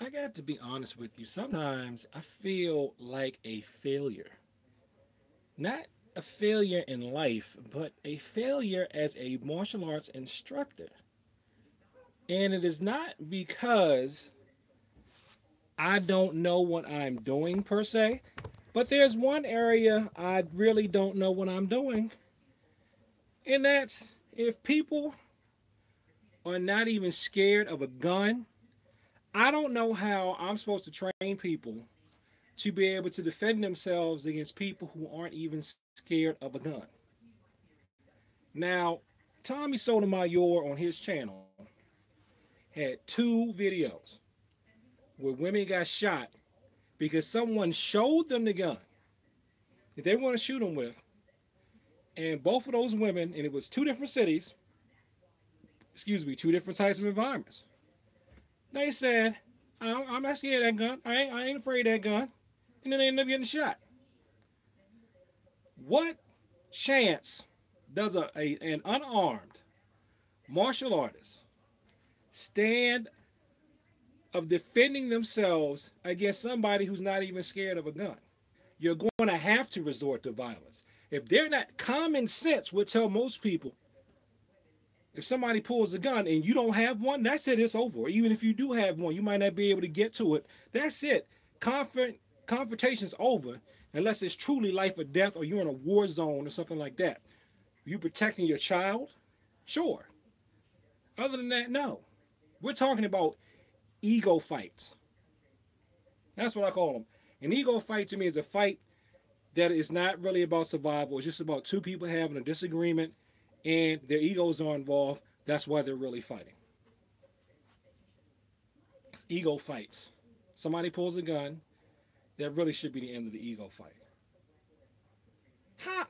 I got to be honest with you. Sometimes I feel like a failure. Not a failure in life, but a failure as a martial arts instructor. And it is not because I don't know what I'm doing per se, but there's one area I really don't know what I'm doing. And that's if people are not even scared of a gun, I don't know how I'm supposed to train people to be able to defend themselves against people who aren't even scared of a gun. Now, Tommy Sotomayor on his channel had two videos where women got shot because someone showed them the gun that they want to shoot them with, and both of those women, and it was two different cities, excuse me, two different types of environments. They said, I'm not scared of that gun. I ain't afraid of that gun. And then they end up getting shot. What chance does an unarmed martial artist stand of defending themselves against somebody who's not even scared of a gun? You're going to have to resort to violence. If they're not, common sense would tell most people, if somebody pulls a gun and you don't have one, that's it, it's over. Even if you do have one, you might not be able to get to it. That's it. Confrontation's over unless it's truly life or death or you're in a war zone or something like that. You protecting your child? Sure. Other than that, no. We're talking about ego fights. That's what I call them. An ego fight to me is a fight that is not really about survival. It's just about two people having a disagreement and their egos are involved. That's why they're really fighting. It's ego fights. Somebody pulls a gun. That really should be the end of the ego fight. How,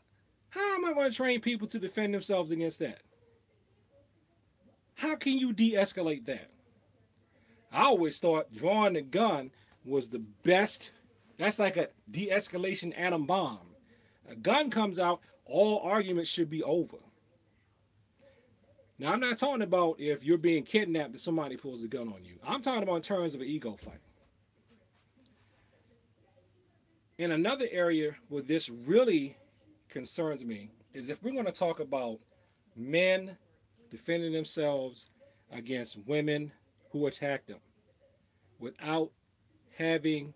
how am I going to train people to defend themselves against that? How can you de escalate that? I always thought drawing the gun was the best. That's like a de escalation atom bomb. A gun comes out, all arguments should be over. Now, I'm not talking about if you're being kidnapped and somebody pulls a gun on you. I'm talking about in terms of an ego fight. In another area where this really concerns me is if we're going to talk about men defending themselves against women who attack them without having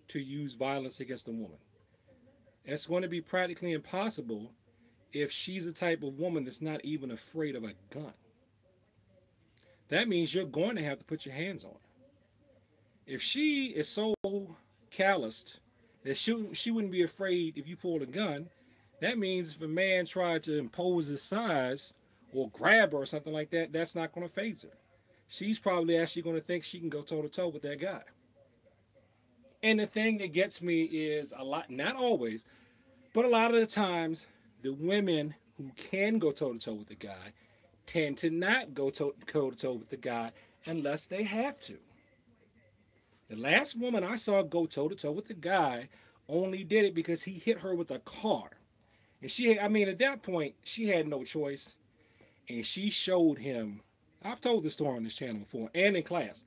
to use violence against a woman. It's going to be practically impossible if she's the type of woman that's not even afraid of a gun. That means you're going to have to put your hands on her. If she is so calloused that she wouldn't be afraid if you pulled a gun, that means if a man tried to impose his size or grab her or something like that, that's not going to phase her. She's probably actually going to think she can go toe to toe with that guy. And the thing that gets me is a lot, not always, but a lot of the times, the women who can go toe to toe with the guy tend to not go toe to toe with the guy unless they have to. The last woman I saw go toe to toe with the guy only did it because he hit her with a car. And I mean, at that point, she had no choice. And she showed him, I've told this story on this channel before and in class.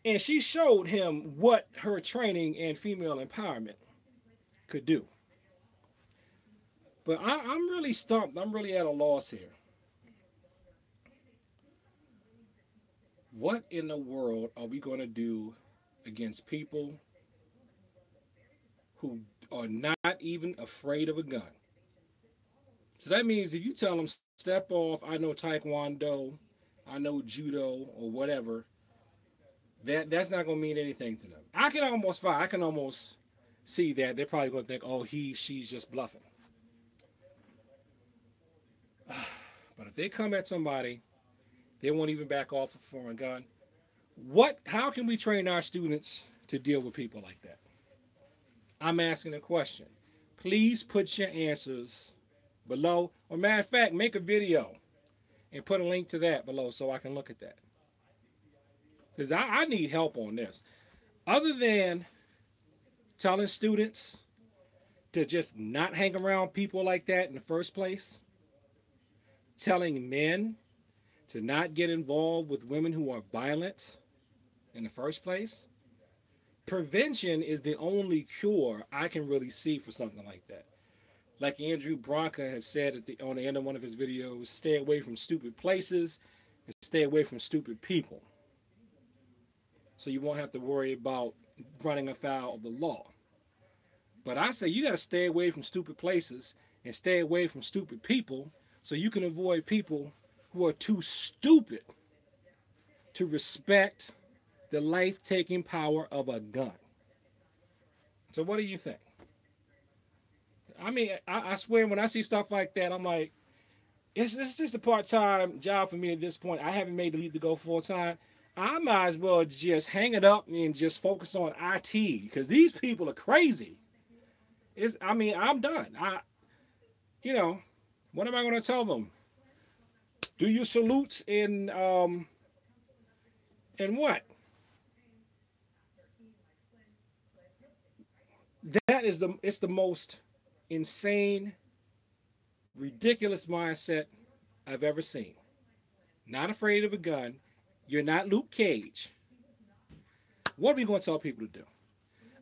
And she showed him what her training and female empowerment could do. But I'm really stumped. I'm really at a loss here. What in the world are we going to do against people who are not even afraid of a gun? So that means if you tell them, step off, I know Taekwondo, I know Judo, or whatever, that's not going to mean anything to them. I can almost see that they're probably going to think, oh, she's just bluffing. But if they come at somebody, they won't even back off for a gun. How can we train our students to deal with people like that? I'm asking a question. Please put your answers below. Or matter of fact, make a video and put a link to that below so I can look at that. Because I need help on this. Other than telling students to just not hang around people like that in the first place, telling men to not get involved with women who are violent in the first place, Prevention is the only cure I can really see for something like that. Like Andrew Bronca has said on the end of one of his videos, stay away from stupid places and stay away from stupid people. So you won't have to worry about running afoul of the law. But I say you got to stay away from stupid places and stay away from stupid people so you can avoid people who are too stupid to respect the life taking power of a gun. So, what do you think? I mean, I swear when I see stuff like that, I'm like, it's just a part time job for me at this point. I haven't made the leap to go full time. I might as well just hang it up and just focus on IT because these people are crazy. I mean, I'm done. You know, what am I going to tell them? Do your salutes in what? It's the most insane, ridiculous mindset I've ever seen. Not afraid of a gun. You're not Luke Cage. What are we going to tell people to do?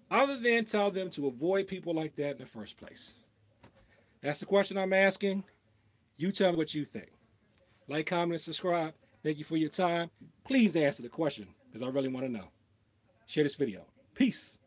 Other than tell them to avoid people like that in the first place. That's the question I'm asking. You tell me what you think. Like, comment, and subscribe. Thank you for your time. Please answer the question because I really want to know. Share this video. Peace.